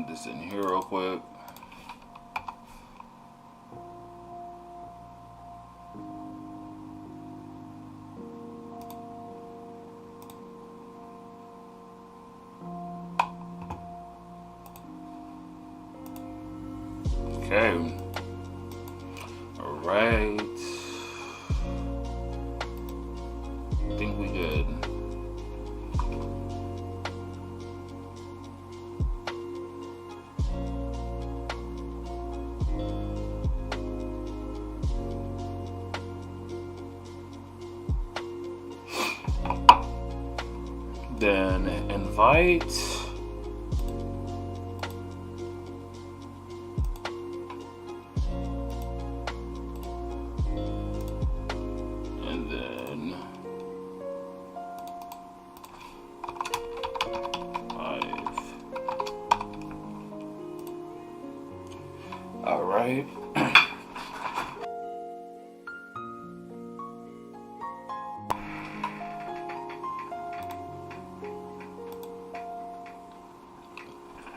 send this in here real quick. Okay. All right. I think we good. Then invite. And then 5. All right.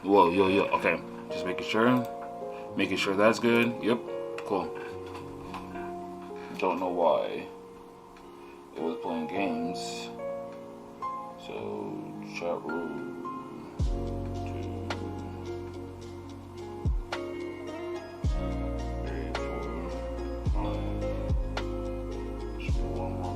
Whoa, yo, okay. Just making sure that's good. Yep, cool. Don't know why it was playing games. So chat room 2, 3, 4, 5. Should be one more.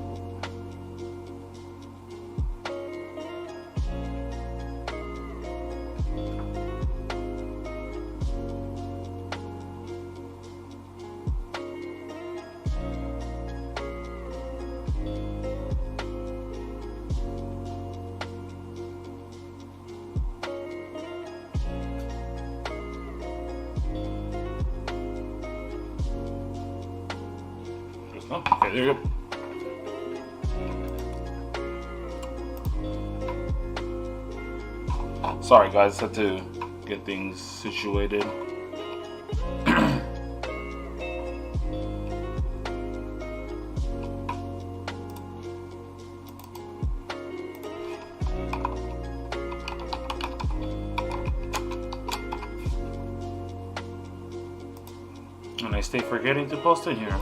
Okay, there you go. Sorry guys, had to get things situated. And I stay forgetting to post in here.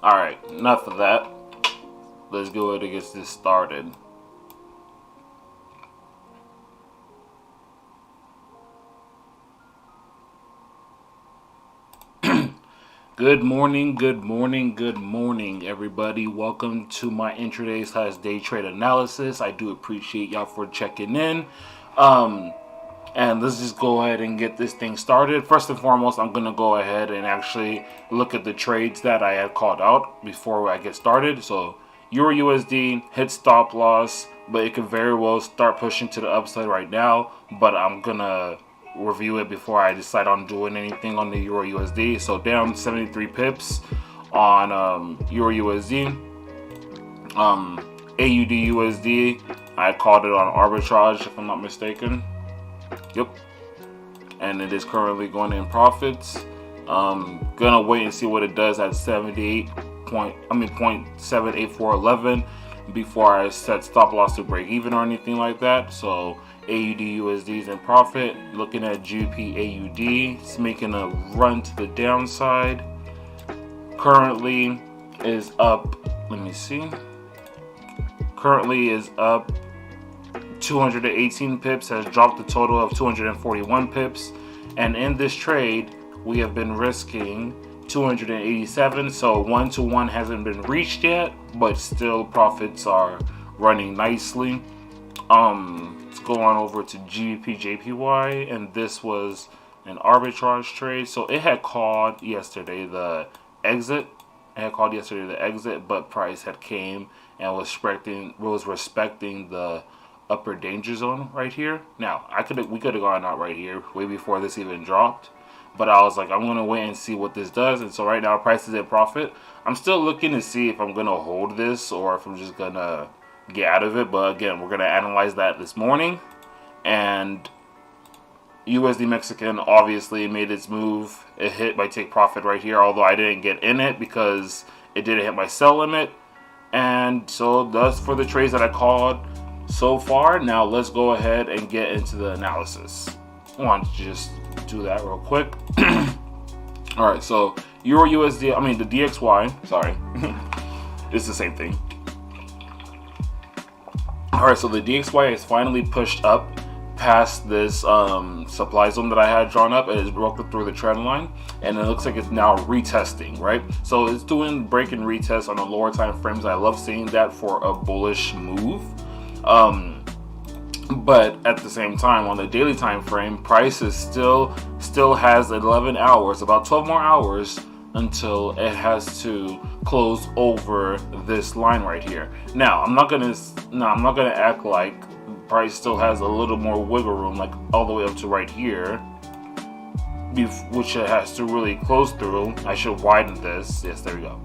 Alright, enough of that. Let's go ahead and get this started. Good morning, everybody. Welcome to my intraday / day trade analysis. I do appreciate y'all for checking in. And let's just go ahead and get this thing started. First and foremost, I'm going to go ahead and actually look at the trades that I had called out before I get started. So Euro USD hit stop loss, but it could very well start pushing to the upside right now. But I'm going to review it before I decide on doing anything on the Euro USD. So down 73 pips on Euro USD. AUD USD, I called it on arbitrage if I'm not mistaken. Yep, and it is currently going in profits. Gonna wait and see what it does at 0.78411 before I set stop loss to break even or anything like that. So AUD USD is in profit. Looking at GP AUD, it's making a run to the downside. Currently is up. Let me see. Currently is up 218 pips, has dropped a total of 241 pips, and in this trade we have been risking 287, so 1-to-1 hasn't been reached yet, but still profits are running nicely. Let's go on over to Gdp Jpy, and this was an arbitrage trade. So it had called yesterday the exit. But price had came and was respecting the upper danger zone right here. Now we could have gone out right here way before this even dropped, but I was like, I'm gonna wait and see what this does. And so right now price is in profit. I'm still looking to see if I'm gonna hold this or if I'm just gonna get out of it, but again, we're gonna analyze that this morning. And USD Mexican obviously made its move. It hit my take profit right here, although I didn't get in it because it didn't hit my sell limit. And so that's for the trades that I called so far. Now let's go ahead and get into the analysis. I want to just do that real quick. All right, so Euro USD, I mean the DXY, sorry, it's the same thing. All right, so the DXY is finally pushed up past this supply zone that I had drawn up. It is broken through the trend line, and it looks like it's now retesting, right? So it's doing break and retest on the lower time frames. I love seeing that for a bullish move. But at the same time, on the daily time frame, price is still has 11 hours, about 12 more hours until it has to close over this line right here. Now, I'm not gonna act like price still has a little more wiggle room, like all the way up to right here, which it has to really close through. I should widen this. Yes, there we go.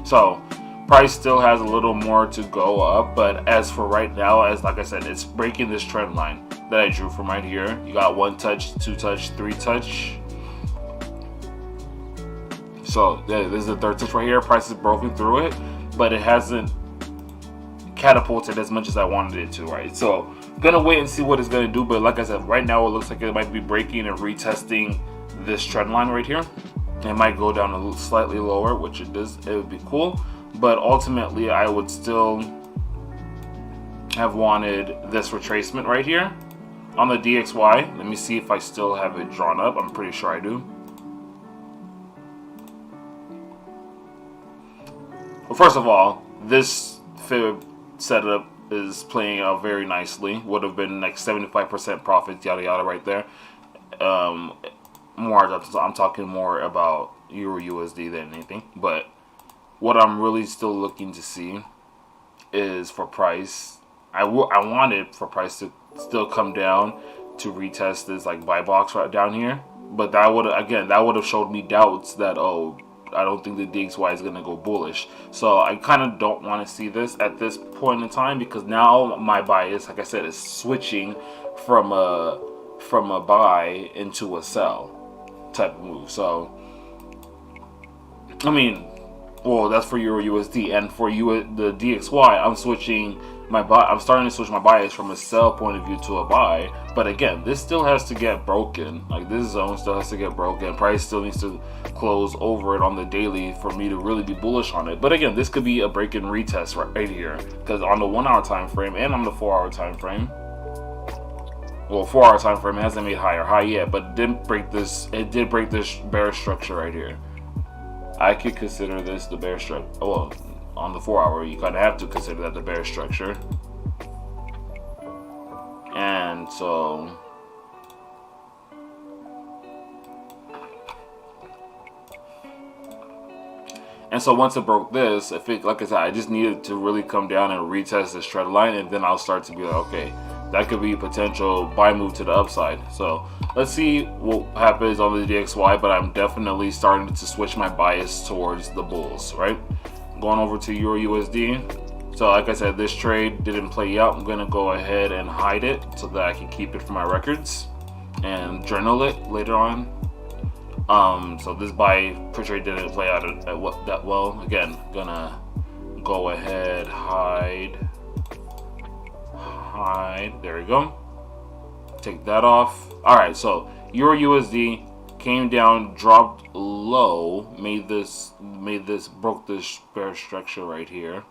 So price still has a little more to go up, but as for right now, as like I said, it's breaking this trend line that I drew from right here. You got 1 touch, 2 touch, 3 touch. So this is the 3rd touch right here. Price is broken through it, but it hasn't catapulted as much as I wanted it to, right? So gonna wait and see what it's gonna do, but like I said, right now it looks like it might be breaking and retesting this trend line right here. It might go down a little slightly lower, which it does. It would be cool, but ultimately I would still have wanted this retracement right here on the DXY. Let me see if I still have it drawn up. I'm pretty sure I do. Well, first of all, this fib setup is playing out very nicely. Would have been like 75% profits, yada yada, right there. I'm talking more about Euro USD than anything. But what I'm really still looking to see is for price. I wanted for price to still come down to retest this like buy box right down here. But that would have showed me doubts that, oh, I don't think the DXY is going to go bullish. So I kind of don't want to see this at this point in time, because now my bias, like I said, is switching from a buy into a sell type of move. So I mean, well, that's for Euro USD, and for the DXY, I'm starting to switch my bias from a sell point of view to a buy. But again, this still has to get broken. Like, this zone still has to get broken. Price still needs to close over it on the daily for me to really be bullish on it. But again, this could be a break and retest right here, because on the 1 hour time frame and on the 4 hour time frame, well, 4 hour time frame, it hasn't made higher high yet, but it didn't break this. It did break this bear structure right here. I could consider this the bear structure. Well, on the 4 hour, you kind of have to consider that the bear structure. And so once it broke this, like I said, I just needed to really come down and retest this trend line, and then I'll start to be like, okay, that could be a potential buy move to the upside. So let's see what happens on the DXY, but I'm definitely starting to switch my bias towards the bulls, right? Going over to Euro USD. So like I said, this trade didn't play out. I'm gonna go ahead and hide it so that I can keep it for my records and journal it later on. So this buy per trade didn't play out that well. Again, gonna go ahead, hide. There we go. Take that off. All right, so Euro USD came down, dropped low, broke this bear structure right here.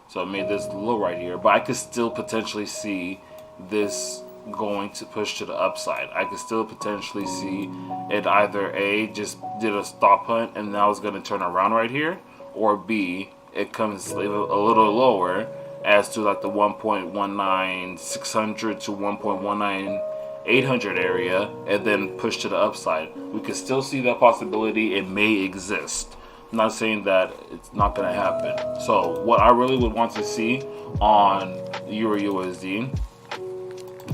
So it made this low right here, but I could still potentially see this going to push to the upside. I could still potentially see it either A, just did a stop hunt and now it's going to turn around right here, or B, it comes a little lower as to like the 1.19600 to 1.19800 area, and then push to the upside. We could still see that possibility. It may exist. I'm not saying that it's not going to happen. So what I really would want to see on Euro USD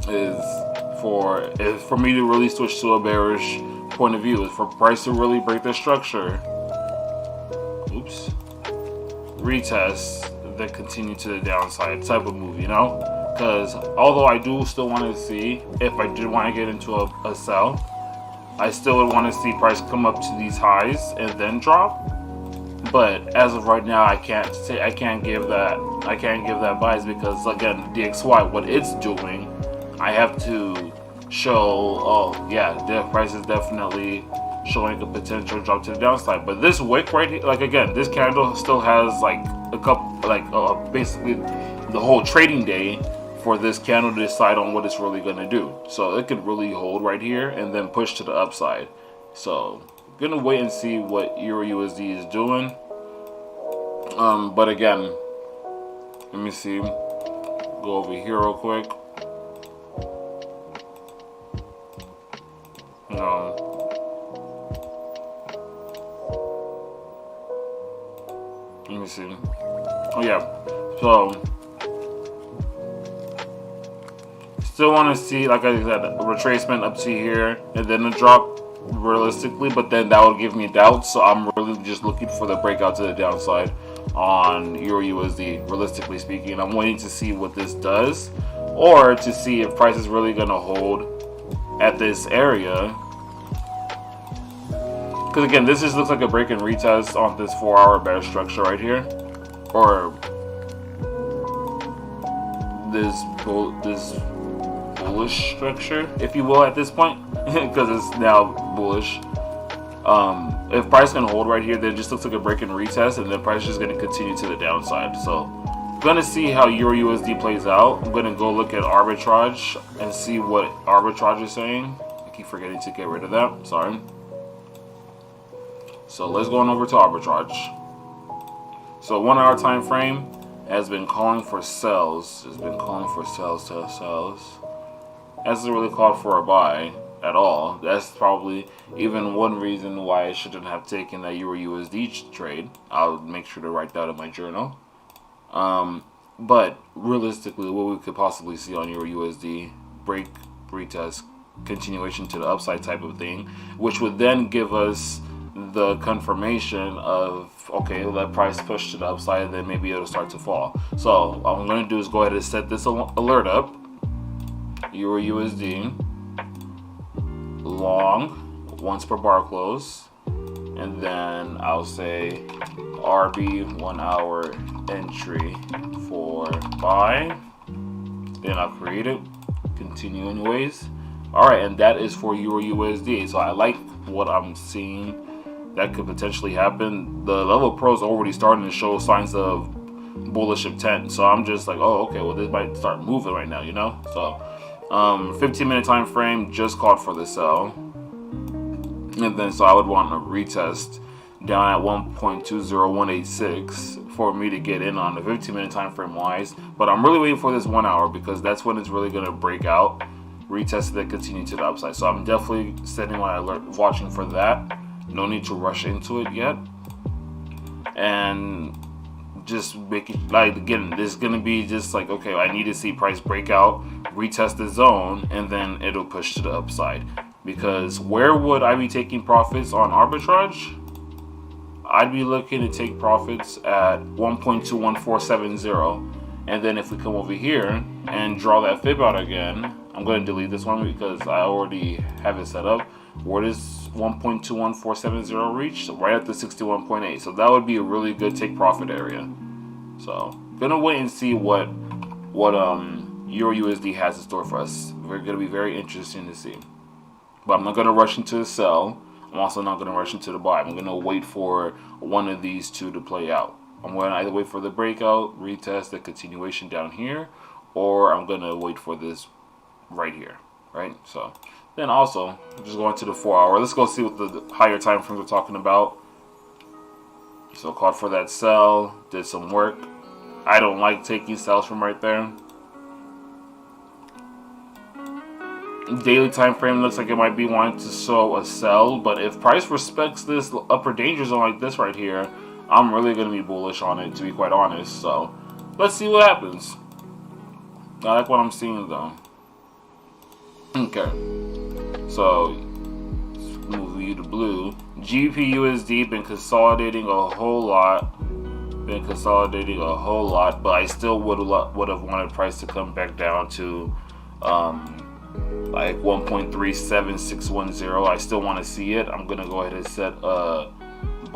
is for me to really switch to a bearish point of view, is for price to really break the structure. Oops. Retest, then continue to the downside type of move, you know? Because although I do still want to see, if I did want to get into a sell, I still would want to see price come up to these highs and then drop. But as of right now, I can't give that bias because again, DXY, what it's doing, I have to show, oh yeah, the price is definitely showing a potential drop to the downside. But this wick right here, like again, this candle still has like a couple, like basically the whole trading day for this candle to decide on what it's really going to do. So it could really hold right here and then push to the upside. So gonna wait and see what Euro USD is doing. But again, let me see. Go over here real quick. Let me see. Oh yeah. So still want to see, like I said, a retracement up to here and then a drop realistically, but then that would give me doubts. So I'm really just looking for the breakout to the downside on Euro USD, realistically speaking. I'm waiting to see what this does, or to see if price is really going to hold at this area. Because again, this just looks like a break and retest on this 4-hour bear structure right here, or this bullish structure, if you will, at this point, because it's now bullish. If price can hold right here, then it just looks like a break and retest, and then price is just going to continue to the downside. So I'm going to see how Euro USD plays out. I'm going to go look at arbitrage and see what arbitrage is saying. I keep forgetting to get rid of that. Sorry. So let's go on over to arbitrage. So 1 hour time frame has been calling for sells. It's been calling for sells to sells. Hasn't really called for a buy at all. That's probably even one reason why I shouldn't have taken that Euro USD trade. I'll make sure to write that in my journal. But realistically, what we could possibly see on Euro USD, break, retest, continuation to the upside type of thing, which would then give us the confirmation of, okay, let price push to the upside and then maybe it'll start to fall. So what I'm going to do is go ahead and set this alert up. Euro USD long once per bar close, and then I'll say RB 1 hour entry for buy. Then I'll create it, continue anyways. Alright, and that is for Euro USD. So I like what I'm seeing that could potentially happen. The level of pros already starting to show signs of bullish intent, so I'm just like, oh okay, well this might start moving right now, you know. So 15-minute time frame just called for the sell, and then so I would want a retest down at 1.20186 for me to get in on the 15-minute time frame wise. But I'm really waiting for this 1 hour because that's when it's really going to break out, retest, and then continue to the upside. So I'm definitely setting my alert, watching for that. No need to rush into it yet, and just make it, like, again, this is gonna be just like, okay, I need to see price break out, retest the zone, and then it'll push to the upside. Because where would I be taking profits on arbitrage? I'd be looking to take profits at 1.21470, and then if we come over here and draw that fib out again, I'm going to delete this one because I already have it set up. Where does 1.21470 reach? So right at the 61.8. So that would be a really good take profit area. So gonna wait and see what Euro USD has in store for us. We're gonna be very interesting to see. But I'm not gonna rush into the sell. I'm also not gonna rush into the buy. I'm gonna wait for one of these two to play out. I'm gonna either wait for the breakout, retest, the continuation down here, or I'm gonna wait for this right here, right? So then also, just going to the 4 hour. Let's go see what the higher time frames we're talking about. So called for that sell, did some work. I don't like taking sells from right there. Daily time frame looks like it might be wanting to show a sell, but if price respects this upper danger zone like this right here, I'm really going to be bullish on it, to be quite honest. So let's see what happens. I like what I'm seeing though. Okay. So, move you to blue. GDP USD been consolidating a whole lot. But I still would have wanted price to come back down to like 1.37610. I still want to see it. I'm gonna go ahead and set a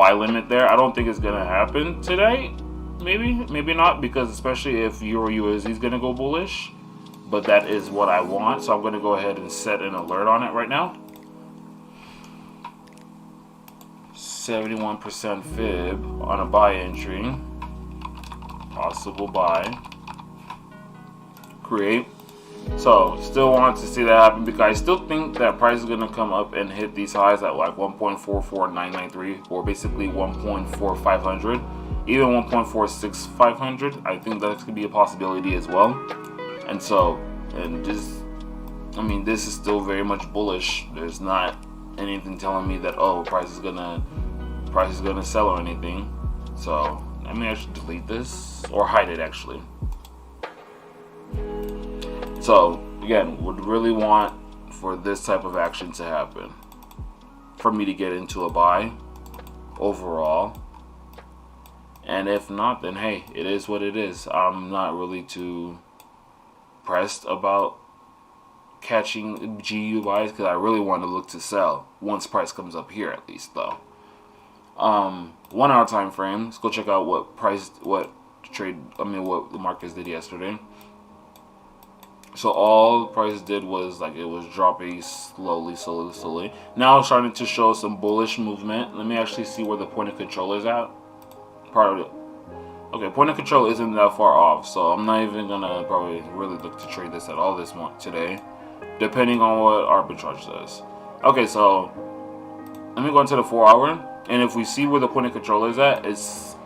buy limit there. I don't think it's gonna happen today. Maybe not, because especially if Euro USD is gonna go bullish. But that is what I want, so I'm gonna go ahead and set an alert on it right now. 71% fib on a buy entry. Possible buy. Create. So still want to see that happen, because I still think that price is going to come up and hit these highs at like 1.44993, or basically 1.4500, even 1.46500. I think that could be a possibility as well. And so, and just, I mean, this is still very much bullish. There's not anything telling me that, oh, price is gonna sell or anything. So I mean, I should delete this or hide it actually. So again, would really want for this type of action to happen, for me to get into a buy overall. And if not, then hey, it is what it is. I'm not really too pressed about catching GU buys, because I really want to look to sell once price comes up here, at least though. 1 hour time frame. Let's go check out what the markets did yesterday. So all the price did was like it was dropping slowly. Now it's starting to show some bullish movement. Let me actually see where the point of control is at. Part of it. Okay, point of control isn't that far off, so I'm not even gonna probably really look to trade this at all this month today, depending on what arbitrage does. Okay, so let me go into the 4 hour, and if we see where the point of control is at, it's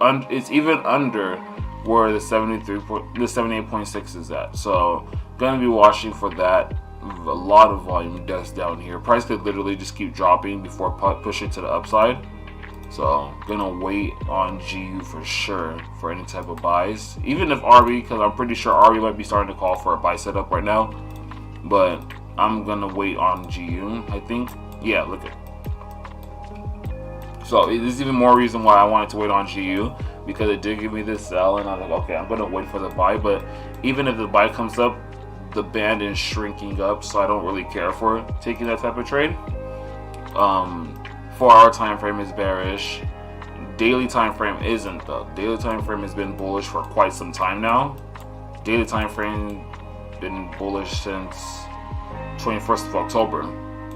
even under where the 78.6 is at. So gonna be watching for that. A lot of volume just down here. Price could literally just keep dropping before push it to the upside. So gonna wait on GU for sure for any type of buys, even if RB, because I'm pretty sure RB might be starting to call for a buy setup right now. But I'm gonna wait on GU, I think. Yeah, look at. So there's even more reason why I wanted to wait on GU, because it did give me this sell, and I was like, okay, I'm gonna wait for the buy. But even if the buy comes up, the band is shrinking up, so I don't really care for taking that type of trade. 4 hour time frame is bearish. Daily time frame isn't though. Daily time frame has been bullish for quite some time now. Daily time frame been bullish since 21st of October.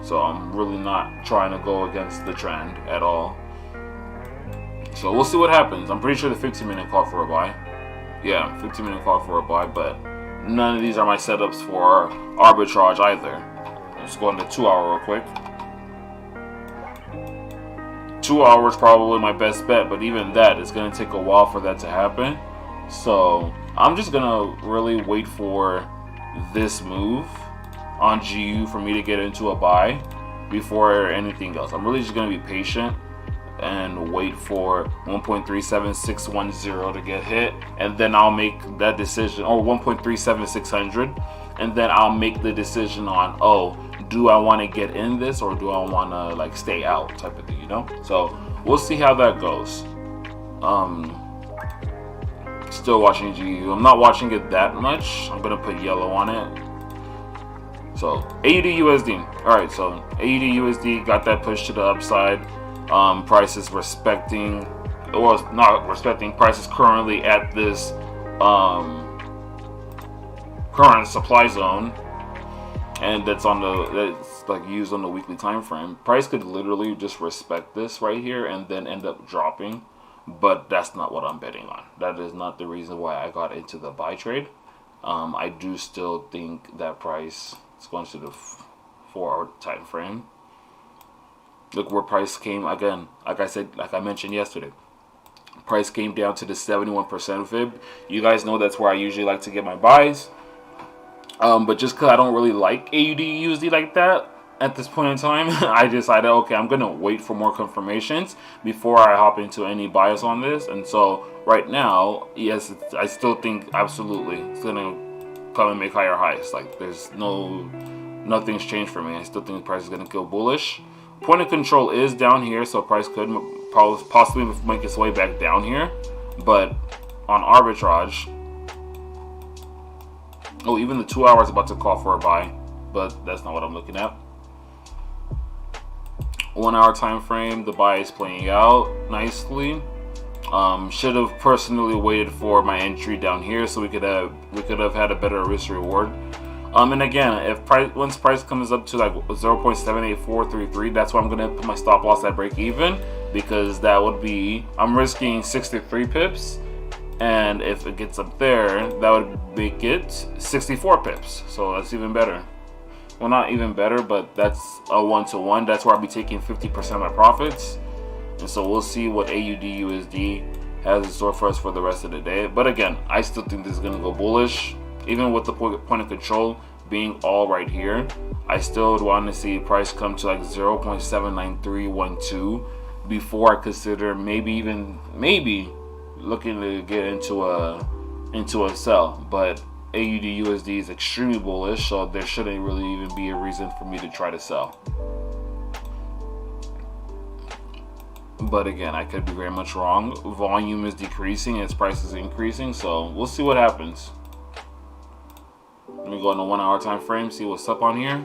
So I'm really not trying to go against the trend at all. So we'll see what happens. I'm pretty sure the 15-minute call for a buy. Yeah, 15-minute call for a buy, but none of these are my setups for arbitrage either. Let's go into 2 hour real quick. 2 hours probably my best bet, but even that, it's going to take a while for that to happen. So I'm just going to really wait for this move on GU for me to get into a buy before anything else. I'm really just going to be patient and wait for 1.37610 to get hit, and then I'll make that decision, or 1.37600, and then I'll make the decision on, oh, do I want to get in this or do I want to like stay out type of thing, you know? So we'll see how that goes. Still watching GU. I'm not watching it that much. I'm gonna put yellow on it. So AUD USD. All right, so AUD USD got that push to the upside. Price is respecting, well, not respecting. Price is currently at this current supply zone, and that's like used on the weekly time frame. Price could literally just respect this right here and then end up dropping, but that's not what I'm betting on. That is not the reason why I got into the buy trade. I do still think that price is going to the 4 hour time frame. Look where price came again. Like I said, like I mentioned yesterday, price came down to the 71% fib. You guys know that's where I usually like to get my buys. But just because I don't really like AUD USD like that at this point in time, I decided, okay, I'm going to wait for more confirmations before I hop into any bias on this. And so right now, yes, I still think absolutely it's going to come and make higher highs. Like there's nothing's changed for me. I still think the price is going to go bullish. Point of control is down here, so price could possibly make its way back down here. But on arbitrage, oh, even the 2 hours about to call for a buy, but that's not what I'm looking at. 1 hour time frame, the buy is playing out nicely. Should have personally waited for my entry down here so we could have had a better risk reward. And again, once price comes up to like 0.78433, that's why I'm gonna put my stop loss at break even, because that would be, I'm risking 63 pips, and if it gets up there, that would make it 64 pips. So that's even better. Well, not even better, but that's a 1-to-1. That's where I'll be taking 50% of my profits. And so we'll see what AUD USD has in store for us for the rest of the day. But again, I still think this is going to go bullish. Even with the point of control being all right here, I still would want to see price come to like 0.79312 before I consider maybe looking to get into a sell. But AUD USD is extremely bullish, so there shouldn't really even be a reason for me to try to sell. But again, I could be very much wrong. Volume is decreasing, its price is increasing, so we'll see what happens. Let me go on the 1 hour time frame, see what's up on here.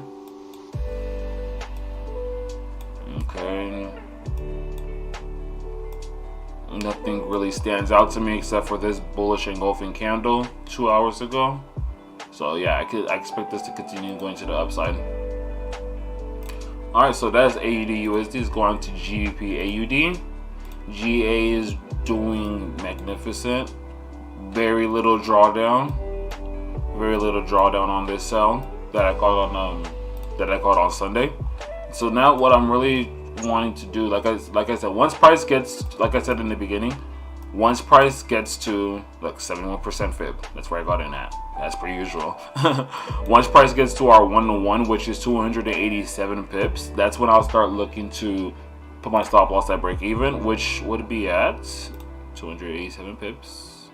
Okay. Nothing really stands out to me except for this bullish engulfing candle 2 hours ago. So yeah, I expect this to continue going to the upside. Alright, so that's AUD USD. Is going to GDP AUD. GA is doing magnificent. Very little drawdown. Very little drawdown on this sell that I caught on Sunday. So now what I'm really wanting to do, like I said, once price gets, like I said in the beginning, once price gets to like 71% fib, that's where I got in at, as per usual. Once price gets to our 1-to-1, which is 287 pips, that's when I'll start looking to put my stop loss at break even, which would be at 287 pips,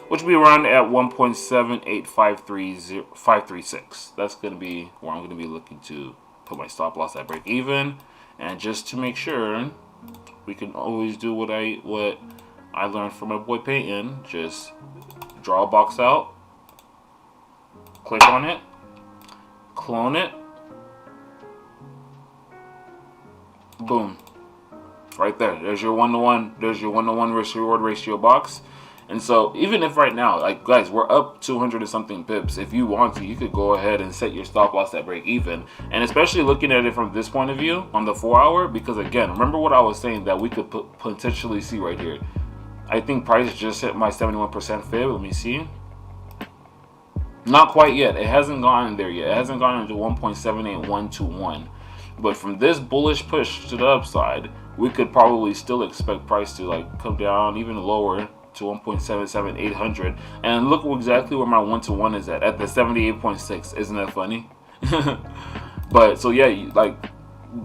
which will be around at 1.785336. That's going to be where I'm going to be looking to put my stop loss at break even. And just to make sure, we can always do what I learned from my boy Peyton. Just draw a box out, click on it, clone it, boom, right there. There's your 1-to-1. There's your 1-to-1 risk reward ratio box. And so even if right now, like guys, we're up 200 and something pips, if you want to, you could go ahead and set your stop loss at break even. And especially looking at it from this point of view on the 4 hour, because again, remember what I was saying that we could potentially see right here. I think price just hit my 71% fib. Let me see. Not quite yet. It hasn't gone there yet. It hasn't gone into 1.78121. But from this bullish push to the upside, we could probably still expect price to like come down even lower to 1.77800, and look exactly where my 1-to-1 is at the 78.6. Isn't that funny? But so yeah, you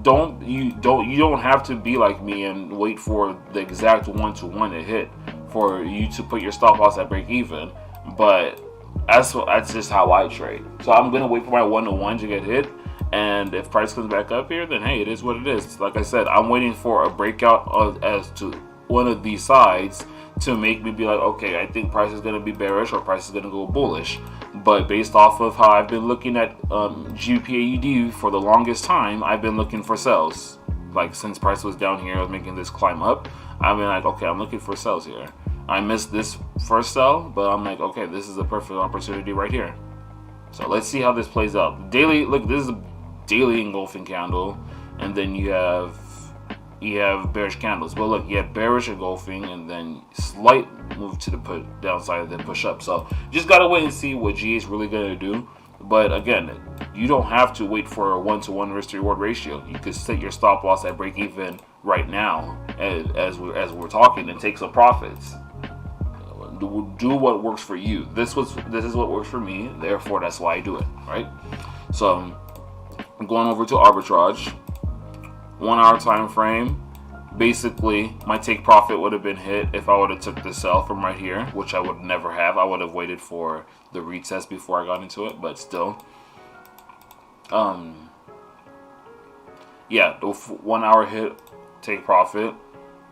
don't have to be like me and wait for the exact 1-to-1 to hit for you to put your stop loss at break even. But that's just how I trade. So I'm gonna wait for my 1-to-1 to get hit, and if price comes back up here, then hey, it is what it is. Like I said, I'm waiting for a breakout as to one of these sides to make me be like, okay, I think price is going to be bearish or price is going to go bullish. But based off of how I've been looking at GPAUD for the longest time, I've been looking for sells. Like since price was down here, I was making this climb up, I've been like, okay, I'm looking for sells here. I missed this first sell, but I'm like, okay, this is a perfect opportunity right here. So let's see how this plays out. Daily, look, this is a daily engulfing candle, and then you have bearish candles. But look, you have bearish engulfing and then slight move to the downside and then push up. So just gotta wait and see what GA is really gonna do. But again, you don't have to wait for a 1-to-1 risk to reward ratio. You could set your stop loss at break even right now as we're talking and take some profits. Do what works for you. This is what works for me, therefore that's why I do it, right? So I'm going over to arbitrage. 1 hour time frame. Basically, my take profit would have been hit if I would have took the sell from right here, which I would never have. I would have waited for the retest before I got into it, but still. Yeah, the 1 hour hit, take profit.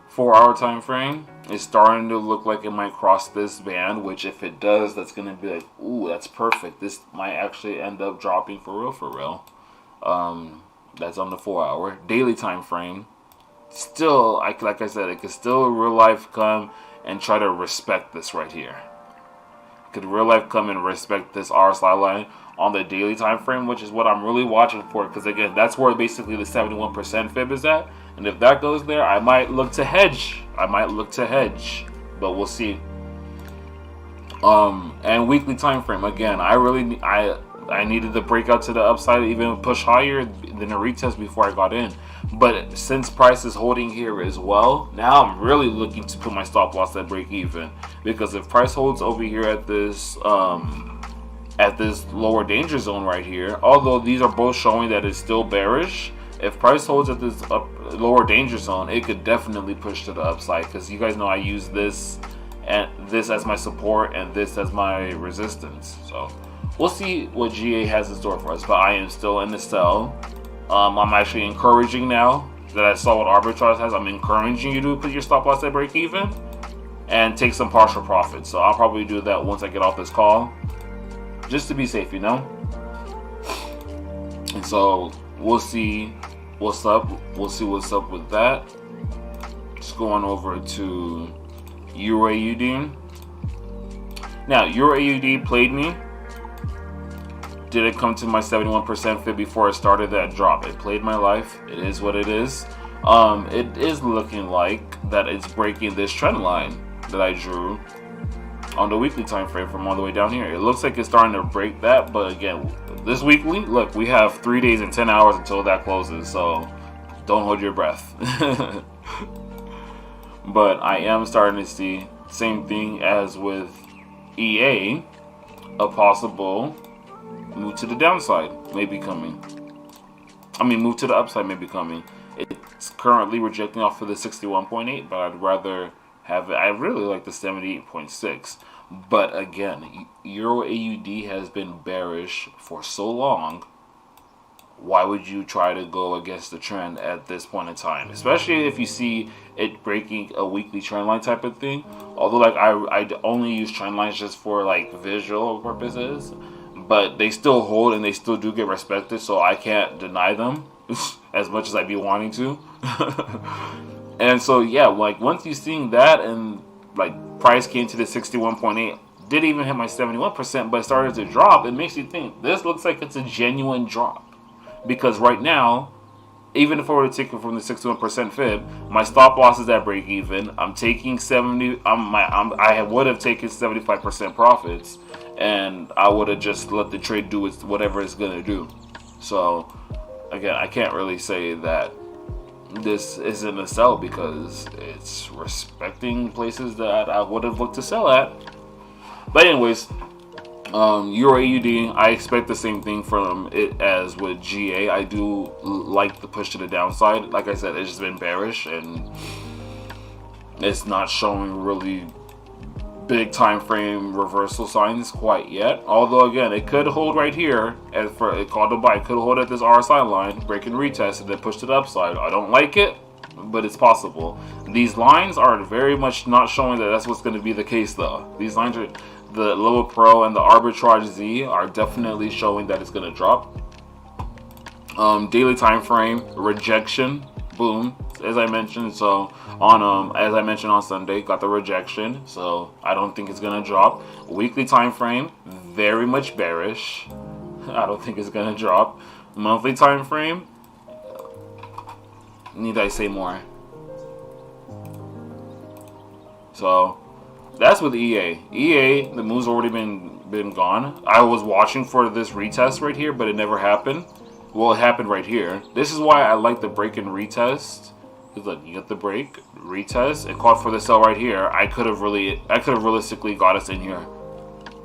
4 hour time frame is starting to look like it might cross this band, which if it does, that's going to be like, ooh, that's perfect. This might actually end up dropping for real. That's on the 4-hour. Daily time frame. Still, like I said, it could still in real life come and try to respect this right here. Could real life come and respect this RSI line on the daily time frame, which is what I'm really watching for, because again, that's where basically the 71% fib is at. And if that goes there, I might look to hedge. But we'll see. And weekly time frame, again, I needed to break out to the upside, even push higher than a retest before I got in. But since price is holding here as well, now I'm really looking to put my stop loss at break even, because if price holds over here at this lower danger zone right here, although these are both showing that it's still bearish, if price holds at this lower danger zone, it could definitely push to the upside, because you guys know I use this and this as my support and this as my resistance. So we'll see what GA has in store for us, but I am still in the sell. I'm actually encouraging, now that I saw what arbitrage has, I'm encouraging you to put your stop loss at break even and take some partial profits. So I'll probably do that once I get off this call, just to be safe, you know. And so we'll see what's up. We'll see what's up with that. Just going over to Euro AUD. Now, Euro AUD played me. Did it come to my 71% fib before I started that drop? It played my life. It is what it is. It is looking like that it's breaking this trend line that I drew on the weekly time frame from all the way down here. It looks like it's starting to break that, but again, this weekly, look, we have 3 days and 10 hours until that closes, so don't hold your breath. But I am starting to see, same thing as with EA, a possible move to the downside may be coming. Move to the upside may be coming. It's currently rejecting off of the 61.8, but I'd rather have it. I really like the 78.6. But again, Euro AUD has been bearish for so long. Why would you try to go against the trend at this point in time? Especially if you see it breaking a weekly trend line type of thing. Although, like, I only use trend lines just for like visual purposes, but they still hold and they still do get respected, so I can't deny them as much as I'd be wanting to. And so yeah, like once you seeing that and like price came to the 61.8, didn't even hit my 71%, but started to drop, it makes you think this looks like it's a genuine drop. Because right now, even if I were to take it from the 61% fib, my stop loss is at break even. I'm taking 70. I would have taken 75% profits, and I would have just let the trade do whatever it's gonna do. So again, I can't really say that this isn't a sell, because it's respecting places that I would have looked to sell at. But anyways, Euro AUD, I expect the same thing from it as with GA. I do like the push to the downside. Like I said, it's just been bearish and it's not showing really big time frame reversal signs quite yet. Although again, it could hold right here, and for it called a buy, it could hold at this RSI line, break and retest, and then push to the upside. I don't like it, but it's possible. These lines are very much not showing that that's what's going to be the case, though. These lines are, the lower pro and the arbitrage Z are definitely showing that it's going to drop. Daily time frame rejection, boom, as I mentioned. So on as I mentioned on Sunday, got the rejection, so I don't think it's gonna drop. Weekly time frame, very much bearish. I don't think it's gonna drop. Monthly time frame, need I say more? So that's with EA. EA, the move's already been gone. I was watching for this retest right here, but it never happened. Well, it happened right here. This is why I like the break and retest. Look, you get the break, retest, and caught for the sell right here. I could have realistically got us in here,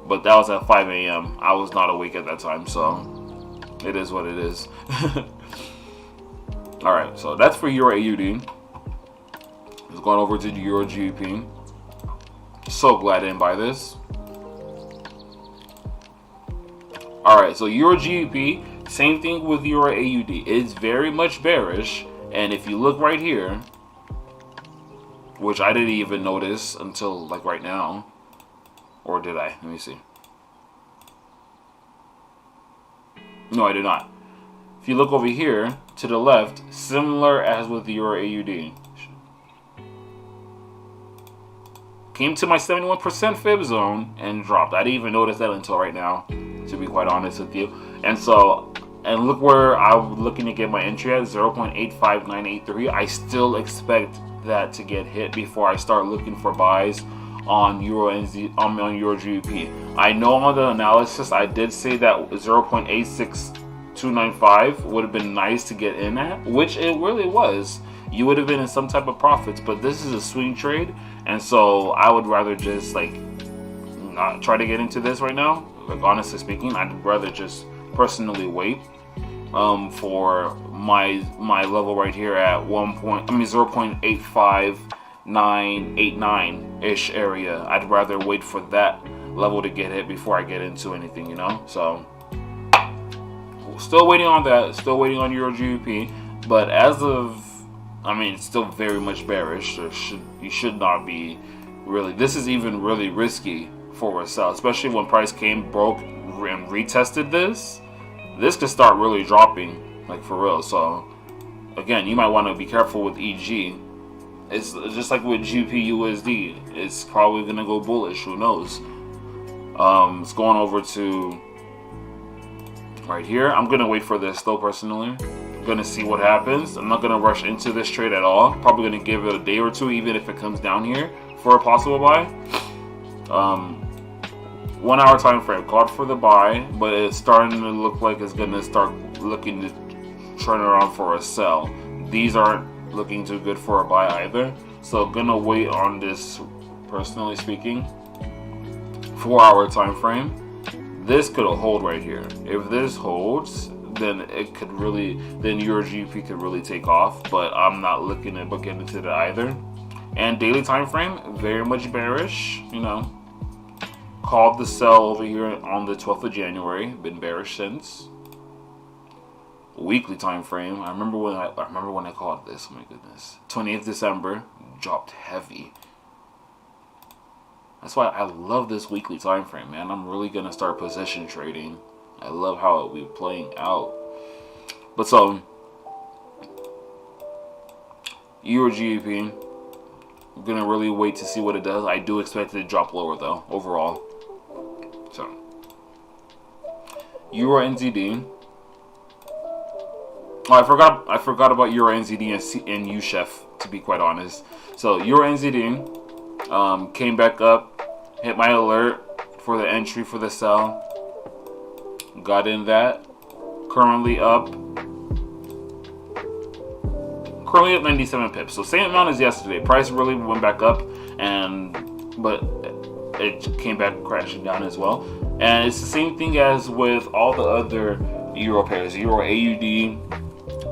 but that was at 5 a.m. I was not awake at that time, so it is what it is. All right, so that's for Euro AUD. Let's go on over to the Euro GBP. So glad I didn't buy this. All right, so Euro GBP, same thing with Euro AUD. It's very much bearish. And if you look right here, which I didn't even notice until like right now, or did I? Let me see. No, I did not. If you look over here, to the left, similar as with the Euro AUD. Came to my 71% fib zone and dropped. I didn't even notice that until right now, to be quite honest with you. And so, and look where I'm looking to get my entry at, 0.85983. I still expect that to get hit before I start looking for buys on Euro on Euro GBP. I know on the analysis I did say that 0.86295 would have been nice to get in at, which it really was. You would have been in some type of profits, but this is a swing trade, and so I would rather just like not try to get into this right now. Like, honestly speaking, I'd rather just personally wait for my level right here at 0.85989 ish area. I'd rather wait for that level to get hit before I get into anything, you know. So still waiting on that, still waiting on Euro GBP, but as of, I mean, it's still very much bearish. You should not be really. This is even really risky for a sell, especially when price came, broke, and retested this. This could start really dropping, like for real. So again, you might want to be careful with EG. It's just like with GP USD. It's probably gonna go bullish. Who knows? It's going over to right here. I'm gonna wait for this though, personally. Gonna see what happens. I'm not gonna rush into this trade at all. Probably gonna give it a day or two, even if it comes down here for a possible buy. 1 hour time frame called for the buy, but it's starting to look like it's gonna start looking to turn around for a sell. These aren't looking too good for a buy either, so gonna wait on this, personally speaking. 4 hour time frame. This could hold right here. If this holds, then it could really, then Euro GBP could really take off, but I'm not looking at get into that either. And daily time frame, very much bearish, you know. Called the sell over here on the 12th of January, been bearish since. Weekly time frame, I remember when I called this, oh my goodness. 28th December, dropped heavy. That's why I love this weekly time frame, man. I'm really gonna start position trading. I love how it will be playing out. But so, Euro GBP, I'm gonna really wait to see what it does. I do expect it to drop lower though, overall. So, Euro NZD. Oh, I forgot about Euro NZD and USHEF, to be quite honest. So Euro NZD came back up, hit my alert for the entry for the sell. Got in that. Currently up 97 pips. So same amount as yesterday. Price really went back up, but it came back crashing down as well. And it's the same thing as with all the other Euro pairs. Euro AUD,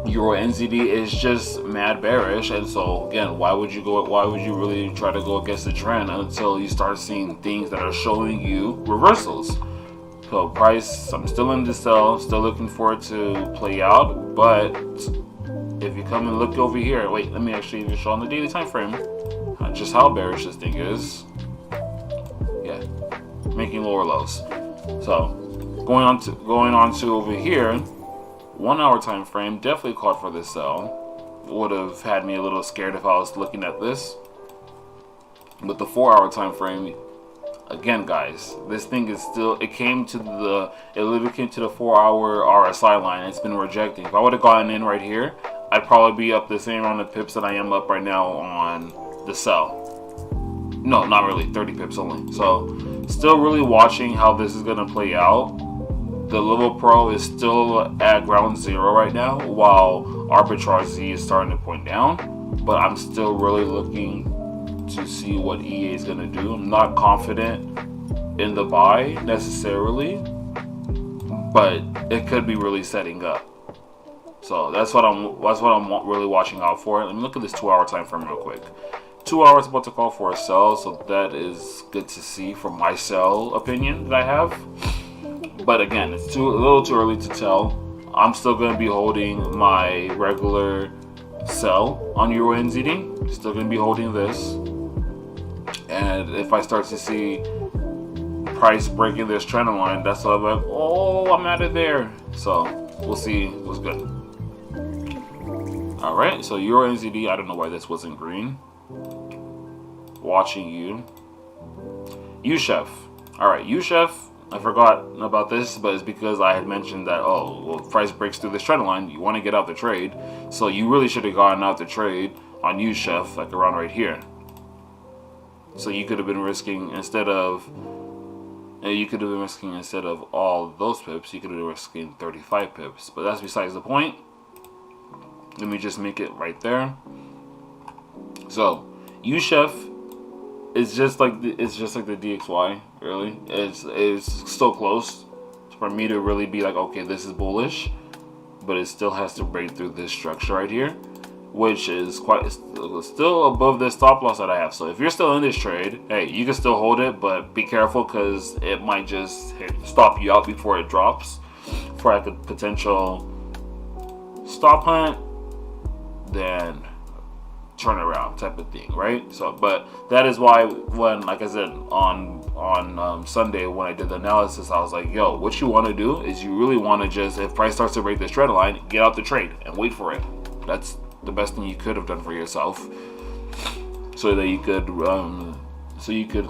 Euro NZD is just mad bearish, and so again, why would you really try to go against the trend until you start seeing things that are showing you reversals? So price, I'm still in the sell, still looking for it to play out, but if you come and look over here, wait, let me actually even show on the daily time frame just how bearish this thing is. Yeah, making lower lows. So going on to over here, 1 hour time frame definitely called for this sell. Would have had me a little scared if I was looking at this. But the 4 hour time frame, again guys, this thing is still, it came to the 4 hour RSI line. It's been rejecting. If I would have gotten in right here, I'd probably be up the same amount of pips that I am up right now on the sell. No, not really, 30 pips only. So still really watching how this is going to play out. The Level Pro is still at ground zero right now, while Arbitrage Z is starting to point down. But I'm still really looking to see what EA is going to do. I'm not confident in the buy necessarily, but it could be really setting up. So that's what I'm really watching out for. Let me look at this 2 hour time frame real quick. 2 hours about to call for a sell, so that is good to see from my sell opinion that I have. But again, it's a little too early to tell. I'm still going to be holding my regular sell on Euro NZD. Still going to be holding this. And if I start to see price breaking this trend line, that's why I'm like, oh, I'm out of there. So we'll see what's good. All right, so Euro NZD, I don't know why this wasn't green. Watching you. UCHF. All right, UCHF, I forgot about this, but it's because I had mentioned that, oh, well, price breaks through this trend line, you want to get out the trade. So you really should have gotten out the trade on UCHF, like around right here. So you could have been risking, instead of all those pips, you could have been risking 35 pips. But that's besides the point. Let me just make it right there. So UCHF is just like the DXY. Really, it's still close for me to really be like, okay, this is bullish, but it still has to break through this structure right here, which is still above the stop loss that I have. So if you're still in this trade, hey, you can still hold it, but be careful because it might just stop you out before it drops for like a potential stop hunt, then turn around type of thing, right? So, but that is why when, like I said, on Sunday when I did the analysis, I was like, yo, what you want to do is you really want to just, if price starts to break this trend line, get out the trade and wait for it. That's the best thing you could have done for yourself, so that you could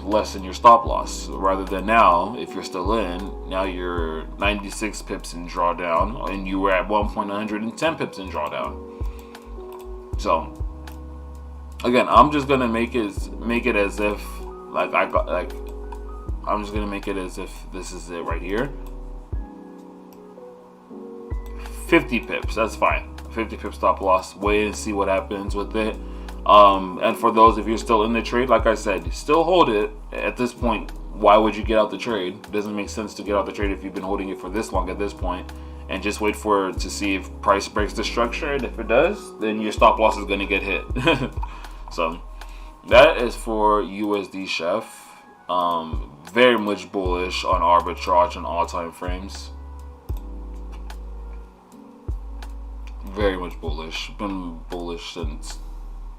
lessen your stop loss, rather than now, if you're still in, now you're 96 pips in drawdown and you were at 1.110 pips in drawdown. So again, I'm just gonna make it as if I'm just gonna make it as if this is it right here. 50 pips, that's fine. 50 pip stop loss. Wait and see what happens with it. And for those, if you're still in the trade, like I said, still hold it. At this point, why would you get out the trade? It doesn't make sense to get out the trade if you've been holding it for this long at this point, and just wait for it to see if price breaks the structure. And if it does, then your stop loss is going to get hit. So that is for USD chef. Very much bullish on arbitrage on all time frames. Very much bullish. Been bullish since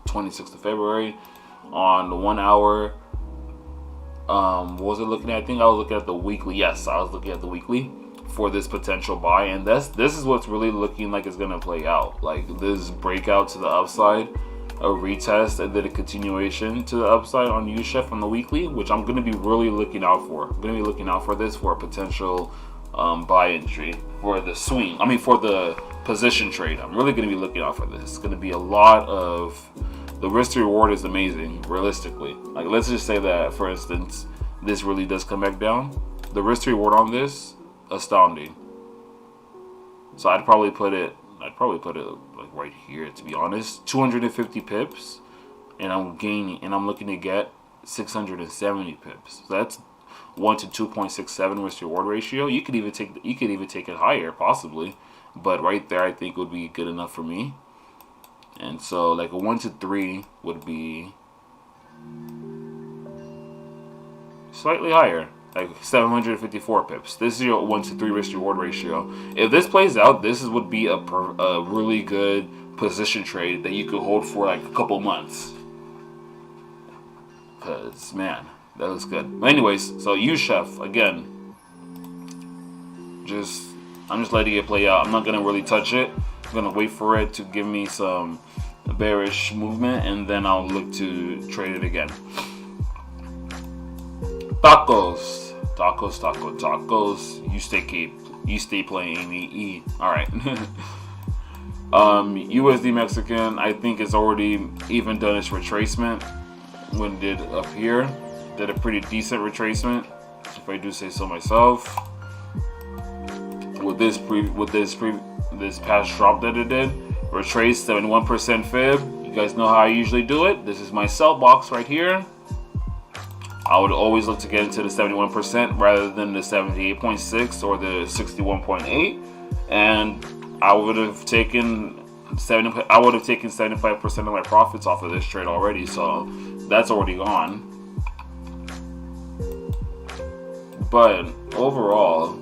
26th of February. On the 1 hour, what was it looking at? I think I was looking at the weekly. Yes, I was looking at the weekly for this potential buy, and this is what's really looking like it's gonna play out. Like this breakout to the upside, a retest, and then a continuation to the upside on UCHF on the weekly, which I'm gonna be really looking out for. I'm gonna be looking out for this for a potential buy entry for the swing. I mean, for the position trade. I'm really gonna be looking out for this. It's gonna be a lot of, the risk to reward is amazing, realistically. Like, let's just say that, for instance, this really does come back down. The risk to reward on this, astounding. So I'd probably put it like right here, to be honest. 250 pips, and I'm looking to get 670 pips. So that's 1 to 2.67 risk to reward ratio. You could even take it higher, possibly, but right there I think would be good enough for me. And so like a 1 to 3 would be slightly higher, like 754 pips. This is your 1 to 3 risk reward ratio. If this plays out, this would be a really good position trade that you could hold for like a couple months. Cause man, that looks good. But anyways, so UCHF again. I'm just letting it play out. I'm not gonna really touch it. I'm gonna wait for it to give me some bearish movement, and then I'll look to trade it again. Tacos. You stay playing AME. All right. USD Mexican, I think it's already even done its retracement. When it did up here, did a pretty decent retracement, if I do say so myself. With this past drop that it did, retraced 71% fib. You guys know how I usually do it. This is my sell box right here. I would always look to get into the 71% rather than the 78.6 or the 61.8, and I would have taken 75% of my profits off of this trade already. So that's already gone. But overall,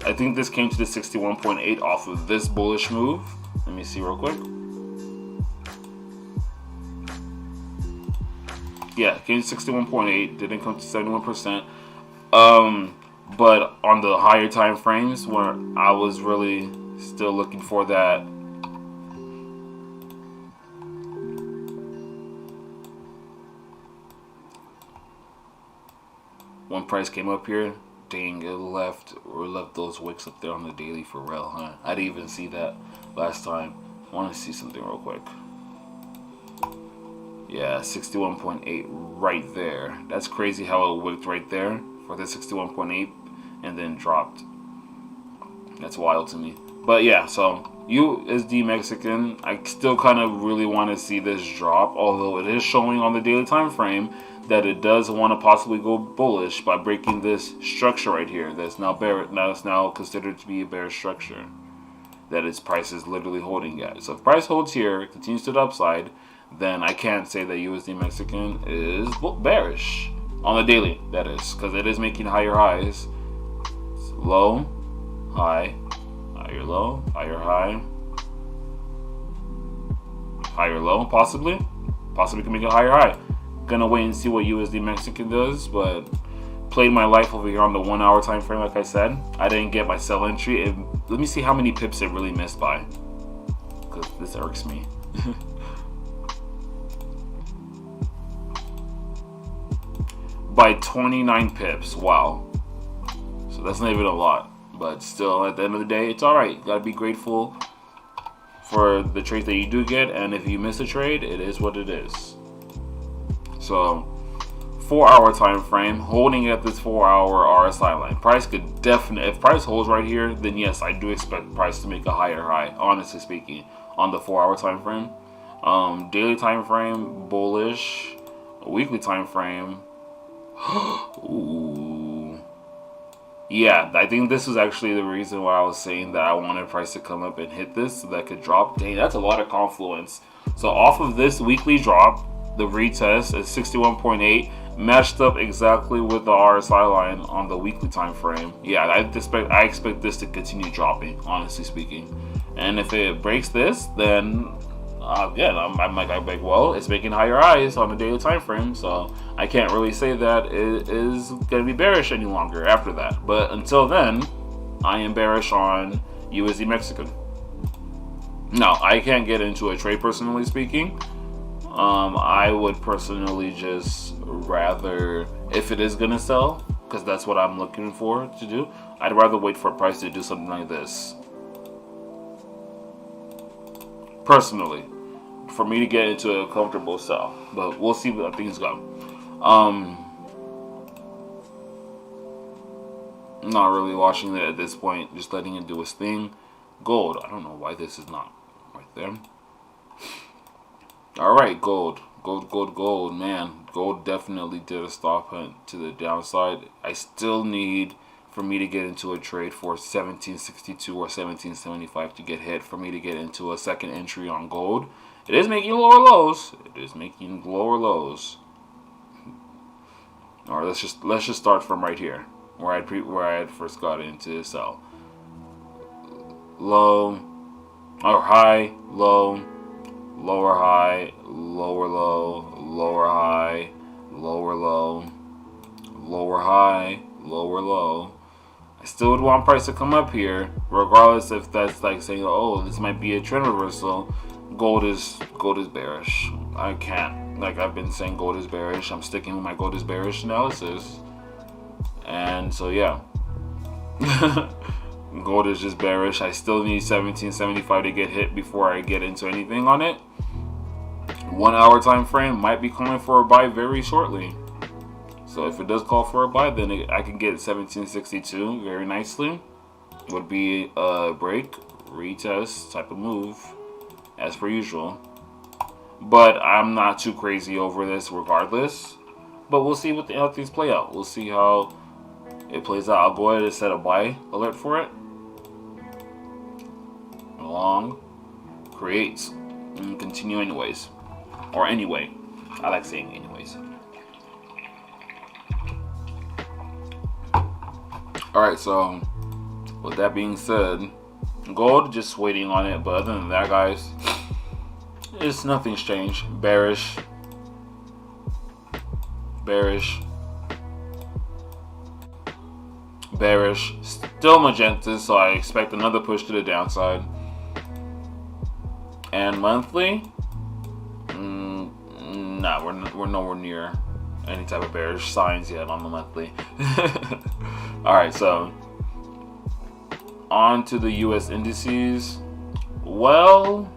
I think this came to the 61.8 off of this bullish move. Let me see real quick. Yeah, it came to 61.8, didn't come to 71%. But on the higher time frames where I was really Still looking for that. One price came up here. Dang, it left those wicks up there on the daily for real, huh? I didn't even see that last time. I want to see something real quick. Yeah, 61.8 right there. That's crazy how it wicked right there for the 61.8 and then dropped. That's wild to me. But yeah, so USD Mexican, I still kind of really want to see this drop, although it is showing on the daily time frame that it does want to possibly go bullish by breaking this structure right here. That's now considered to be a bearish structure that its price is literally holding at. So if price holds here, it continues to the upside, then I can't say that USD Mexican is bearish on the daily. That is because it is making higher highs. It's low, high, higher low, higher high, higher low, possibly can make a higher high. Gonna wait and see what USD Mexican does, but played my life over here on the 1 hour time frame. Like I said, I didn't get my sell entry. Let me see how many pips it really missed by, because this irks me. By 29 pips. Wow. So that's not even a lot, but still, at the end of the day, it's all right. You gotta be grateful for the trades that you do get, and if you miss a trade, it is what it is. So 4 hour time frame, holding at this 4 hour RSI line. Price could definitely, if price holds right here, then yes, I do expect price to make a higher high, honestly speaking, on the 4 hour time frame. Daily time frame, bullish. Weekly time frame. Ooh. Yeah, I think this was actually the reason why I was saying that I wanted price to come up and hit this so that it could drop. Dang, that's a lot of confluence. So off of this weekly drop, the retest at 61.8 matched up exactly with the RSI line on the weekly time frame. Yeah, I expect this to continue dropping, honestly speaking. And if it breaks this, then again, I'm like, well, it's making higher highs on the daily time frame, so I can't really say that it is going to be bearish any longer after that. But until then, I am bearish on USD Mexican. Now, I can't get into a trade personally speaking. I would personally just rather, if it is going to sell, because that's what I'm looking for to do, I'd rather wait for a price to do something like this. Personally, for me to get into a comfortable sell. But we'll see where things go. I'm not really watching it at this point, just letting it do its thing. Gold, I don't know why this is not right there. Alright, gold, man. Gold definitely did a stop hunt to the downside. I still need for me to get into a trade for 1762 or 1775 to get hit for me to get into a second entry on gold. It is making lower lows. Alright, let's just start from right here, where I had first got into sell. Low or high, low, lower high, lower low, lower high, lower low, lower high, lower low. I still would want price to come up here, regardless if that's like saying, oh, this might be a trend reversal. Gold is bearish. I can't, like I've been saying, gold is bearish. I'm sticking with my gold is bearish analysis, and so yeah. Gold is just bearish. I still need 1775 to get hit before I get into anything on it. 1 hour time frame might be coming for a buy very shortly. So if it does call for a buy, then I can get 1762 very nicely. Would be a break, retest type of move, as per usual. But I'm not too crazy over this regardless. But we'll see how things play out. We'll see how it plays out. I'll go ahead and set a buy alert for it. Long, create, and continue anyways. Or anyway. I like saying anyways. Alright, so with that being said, gold, just waiting on it. But other than that, guys, it's nothing's changed. Bearish. bearish, still magenta, so I expect another push to the downside. And monthly, nah, we're nowhere near any type of bearish signs yet on the monthly. All right, so on to the U.S. indices. Well.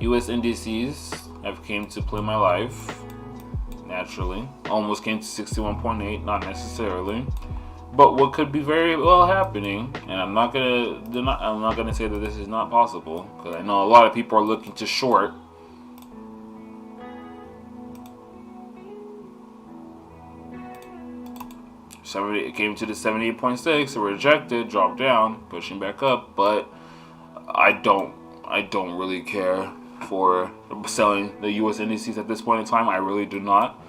U.S. indices have came to play my life. Naturally, almost came to 61.8, not necessarily, but what could be very well happening. And I'm not gonna say that this is not possible, because I know a lot of people are looking to short. It came to the 78.6, it rejected, dropped down, pushing back up, but I don't really care for selling the U.S. indices at this point in time. I really do not.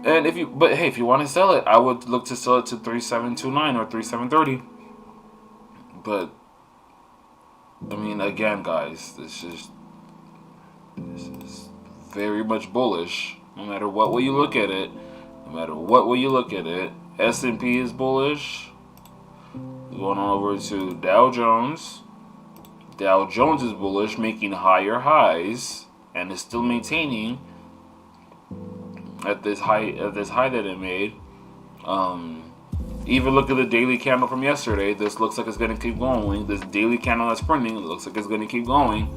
And if you want to sell it, I would look to sell it to 3729 or 3730. But I mean, again, guys, this is very much bullish. No matter what way you look at it, S&P is bullish. Going on over to Dow Jones. Dow Jones is bullish, making higher highs, and is still maintaining at this high that it made. Even look at the daily candle from yesterday. This looks like it's going to keep going. This daily candle that's printing, it looks like it's going to keep going.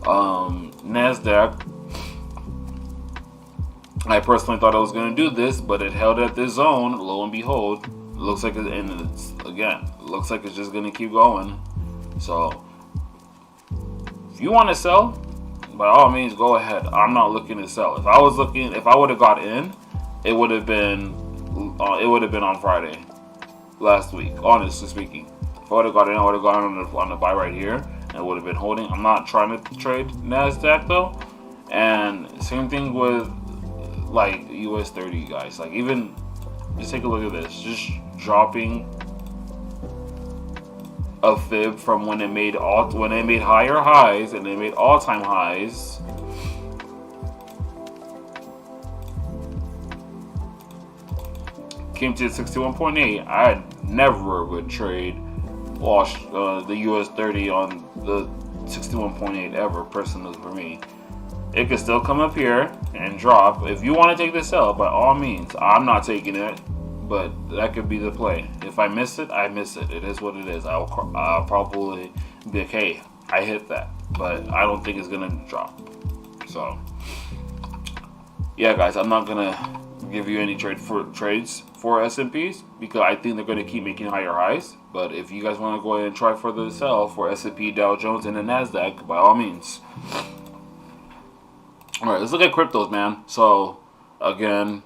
Nasdaq, I personally thought I was going to do this, but it held at this zone. Lo and behold, it looks like it looks like it's just going to keep going. So if you want to sell, by all means, go ahead. I'm not looking to sell. If I would have got in, it would have been on Friday last week. Honestly speaking, if I would have got in, I would have gone on the buy right here, and would have been holding. I'm not trying to trade Nasdaq though, and same thing with like US 30, guys. Like, even just take a look at this, just dropping a fib from when it made higher highs and it made all-time highs. Came to 61.8. I never would trade the US 30 on the 61.8 ever, personally, for me. It could still come up here and drop. If you want to take this out, by all means. I'm not taking it, but that could be the play. If I miss it, I miss it. It is what it is. I'll probably be like, hey, I hit that, but I don't think it's gonna drop. So yeah, guys, I'm not gonna give you any trades for S&Ps, because I think they're gonna keep making higher highs. But if you guys want to go ahead and try for the sell for S&P, Dow Jones, and the Nasdaq, by all means. All right, let's look at cryptos, man. So again,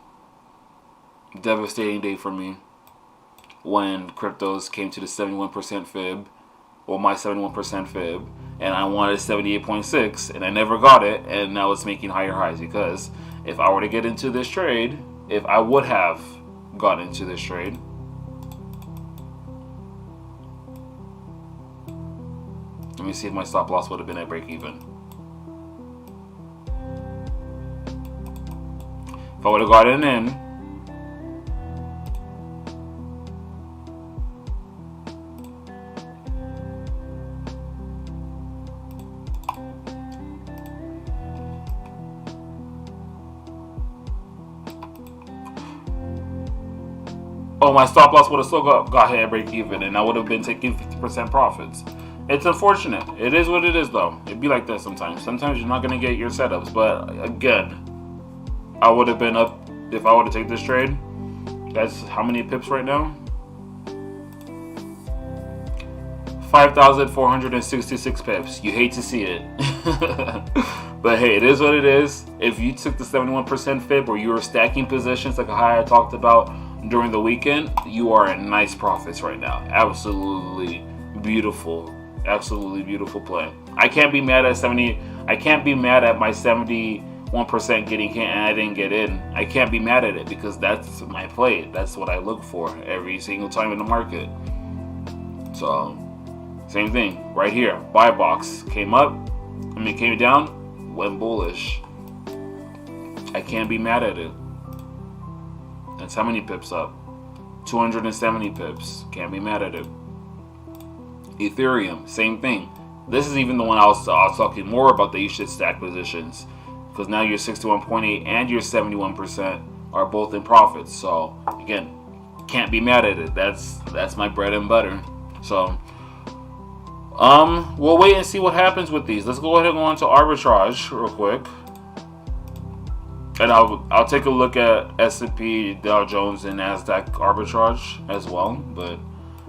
devastating day for me when cryptos came to the 71% fib, or my 71% fib, and I wanted 78.6, and I never got it, and now it's making higher highs. Because if I were to get into this trade, if I would have got into this trade, let me see if my stop loss would have been at break even. If I would have gotten in, my stop loss would have still got hit at break even, and I would have been taking 50% profits. It's unfortunate. It is what it is, though. It'd be like that sometimes. Sometimes you're not going to get your setups, but again, I would have been up if I were to take this trade. That's how many pips right now? 5,466 pips. You hate to see it. But hey, it is what it is. If you took the 71% fib, or you were stacking positions like how I talked about during the weekend, you are in nice profits right now. Absolutely beautiful play. I can't be mad at my 71% getting hit and I didn't get in. I can't be mad at it, because that's my play. That's what I look for every single time in the market. So same thing right here. Buy box came down, went bullish. I can't be mad at it. That's how many pips up? 270 pips. Can't be mad at it. Ethereum, same thing. This is even the one I was talking more about the each stack positions, because now your 61.8 and your 71% are both in profits. So again, can't be mad at it. That's my bread and butter. So we'll wait and see what happens with these. Let's go ahead and go on to arbitrage real quick, and I'll take a look at S&P, Dow Jones, and Nasdaq arbitrage as well. But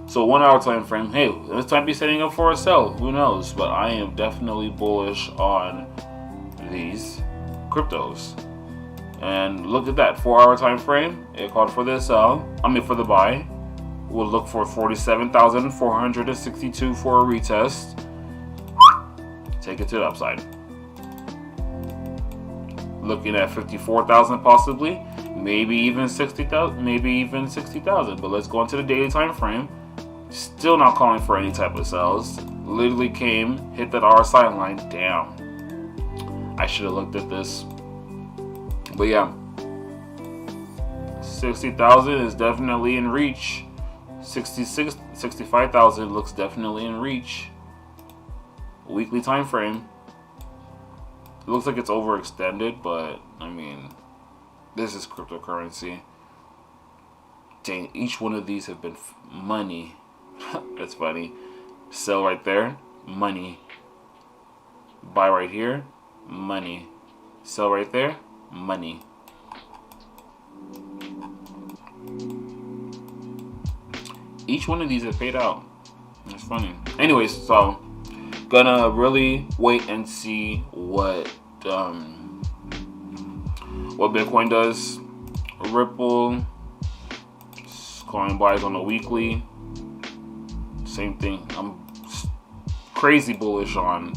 so 1 hour time frame. Hey, this might be setting up for a sell. Who knows? But I am definitely bullish on these cryptos. And look at that 4 hour time frame. It called for the sell. For the buy. We'll look for 47,462 for a retest. Take it to the upside. Looking at 54,000 possibly, maybe even 60,000, But let's go into the daily time frame. Still not calling for any type of sells. Literally came, hit that RSI line down. I should have looked at this. But yeah, 60,000 is definitely in reach. 65,000 looks definitely in reach. Weekly time frame. It looks like it's overextended, but I mean, this is cryptocurrency. Dang, each one of these have been money. That's funny. Sell right there, money. Buy right here, money. Sell right there, money. Each one of these have paid out. It's funny. Anyways, so gonna really wait and see what Bitcoin does. Ripple, calling buys on the weekly. Same thing. I'm crazy bullish on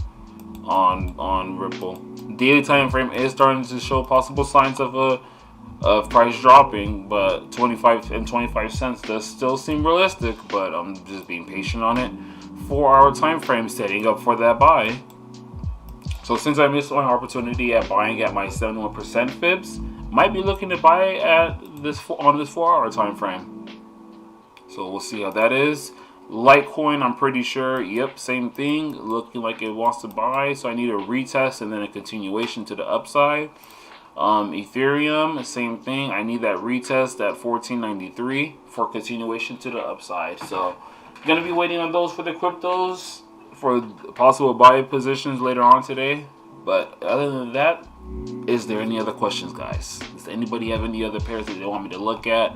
Ripple. Daily time frame is starting to show possible signs of price dropping, but 25 cents does still seem realistic, but I'm just being patient on it. 4 hour time frame setting up for that buy. So since I missed my opportunity at buying at my 71% fibs, might be looking to buy at this on this 4 hour time frame. So we'll see how that is. Litecoin, I'm pretty sure, yep, same thing, looking like it wants to buy, so I need a retest and then a continuation to the upside. Ethereum, same thing, I need that retest at 1493 for continuation to the upside. So gonna be waiting on those for the cryptos for possible buy positions later on today. But other than that, is there any other questions, guys? Does anybody have any other pairs that they want me to look at?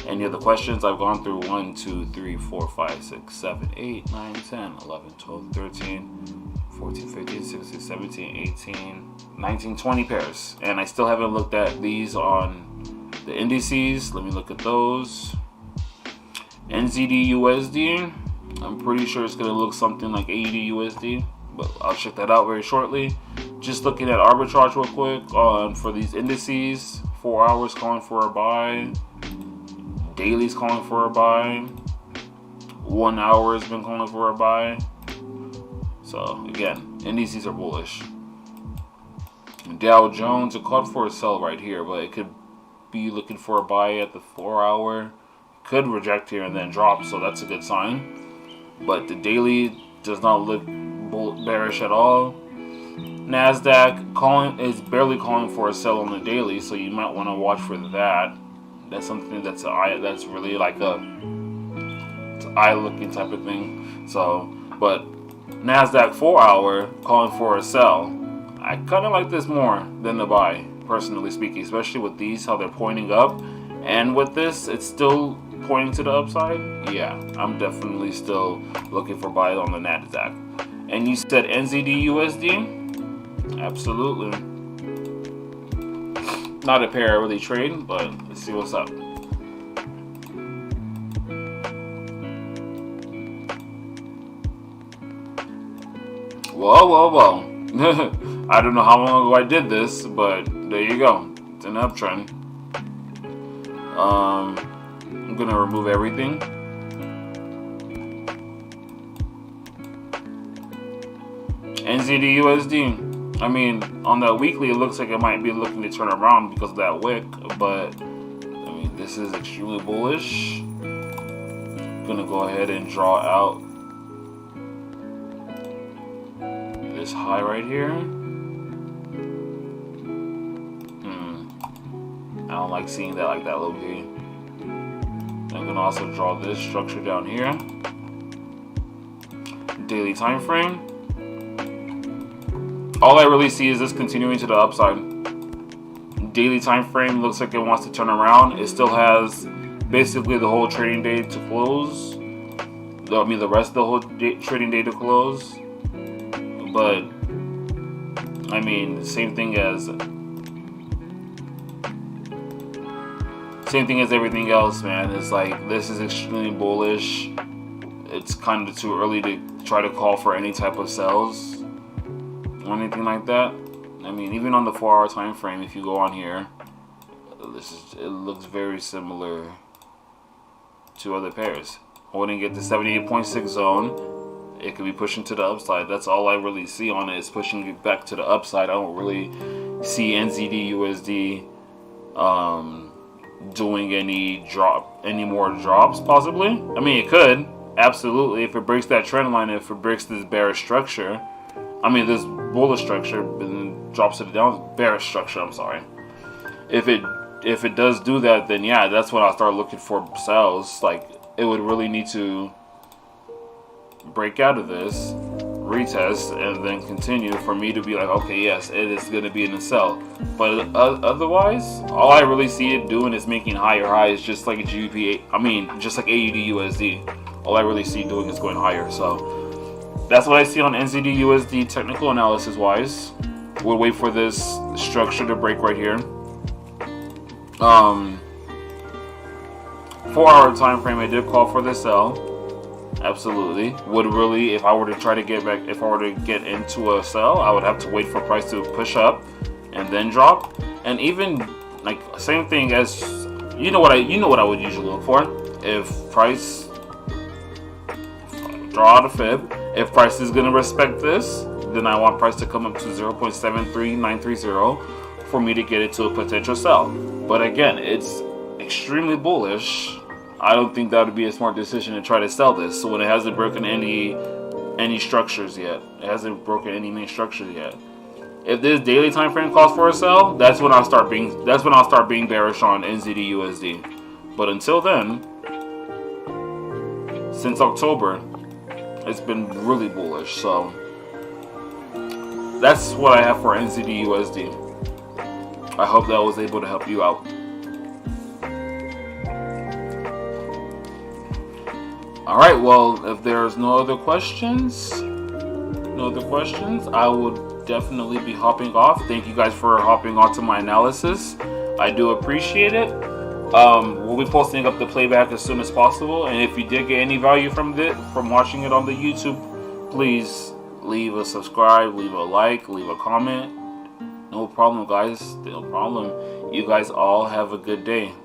Any other questions? I've gone through 1, 2, 3, 4, 5, 6, 7, 8, 9, 10, 11, 12, 13, 14, 15, 16, 17, 18, 19, 20 pairs. And I still haven't looked at these on the indices. Let me look at those. NZD USD. I'm pretty sure it's going to look something like AUD USD, but I'll check that out very shortly. Just looking at arbitrage real quick for these indices. 4 hours calling for a buy. Daily's calling for a buy. 1 hour has been calling for a buy. So again, indices are bullish. Dow Jones, it called for a sell right here, but it could be looking for a buy at the 4 hour. Could reject here and then drop, so that's a good sign. But the daily does not look bearish at all. Nasdaq is barely calling for a sell on the daily, so you might want to watch for that. That's something that's really like it's an eye-looking type of thing. So, but Nasdaq 4 hour calling for a sell. I kind of like this more than the buy, personally speaking, especially with these how they're pointing up, and with this it's still pointing to the upside. Yeah, I'm definitely still looking for buys on the Nasdaq. And you said NZD USD? Absolutely. Not a pair I really trade, but let's see what's up. Whoa. I don't know how long ago I did this, but there you go. It's an uptrend. I'm gonna remove everything. NZD USD. I mean, on the weekly, it looks like it might be looking to turn around because of that wick, but I mean, this is extremely bullish. Gonna go ahead and draw out this high right here. I don't like seeing that like that, low key. I'm gonna also draw this structure down here. Daily time frame. All I really see is this continuing to the upside. Daily time frame looks like it wants to turn around. It still has basically the whole trading day to close. I mean, the rest of the whole trading day to close. But I mean, same thing as everything else, man. It's like, this is extremely bullish. It's kind of too early to try to call for any type of sells or anything like that. I mean, even on the 4-hour time frame, if you go on here, it looks very similar to other pairs. Holding at the 78.6 zone, it could be pushing to the upside. That's all I really see on it, is pushing it back to the upside. I don't really see NZD USD doing any more drops, possibly. I mean, it could, absolutely, if it breaks that trend line, if it breaks this bearish structure. I mean, this bullish structure, and then drops it down, bearish structure, I'm sorry. If it does do that, then yeah, that's when I'll start looking for sells. Like, it would really need to break out of this, retest, and then continue for me to be like, okay, yes, it is going to be in a sell. But otherwise, all I really see it doing is making higher highs, just like a GBP. I mean, just like AUD USD. All I really see doing is going higher. So that's what I see on NZD USD technical analysis wise. We'll wait for this structure to break right here. 4-hour time frame, I did call for the sell. Absolutely. Would really, if I were to try to get back, if I were to get into a sell, I would have to wait for price to push up and then drop. And even like same thing as you know what I would usually look for. If price draw out a fib, if price is gonna respect this, then I want price to come up to 0.73930 for me to get it to a potential sell. But again, it's extremely bullish. I don't think that would be a smart decision to try to sell this. So when it hasn't broken any structures yet, it hasn't broken any main structures yet. If this daily time frame calls for a sell, that's when I'll start being bearish on NZD USD. But until then, since October, it's been really bullish. So that's what I have for NZD USD. I hope that was able to help you out. Alright, well, if there's no other questions, I would definitely be hopping off. Thank you guys for hopping onto my analysis. I do appreciate it. We'll be posting up the playback as soon as possible. And if you did get any value from watching it on the YouTube, please leave a subscribe, leave a like, leave a comment. No problem, guys. No problem. You guys all have a good day.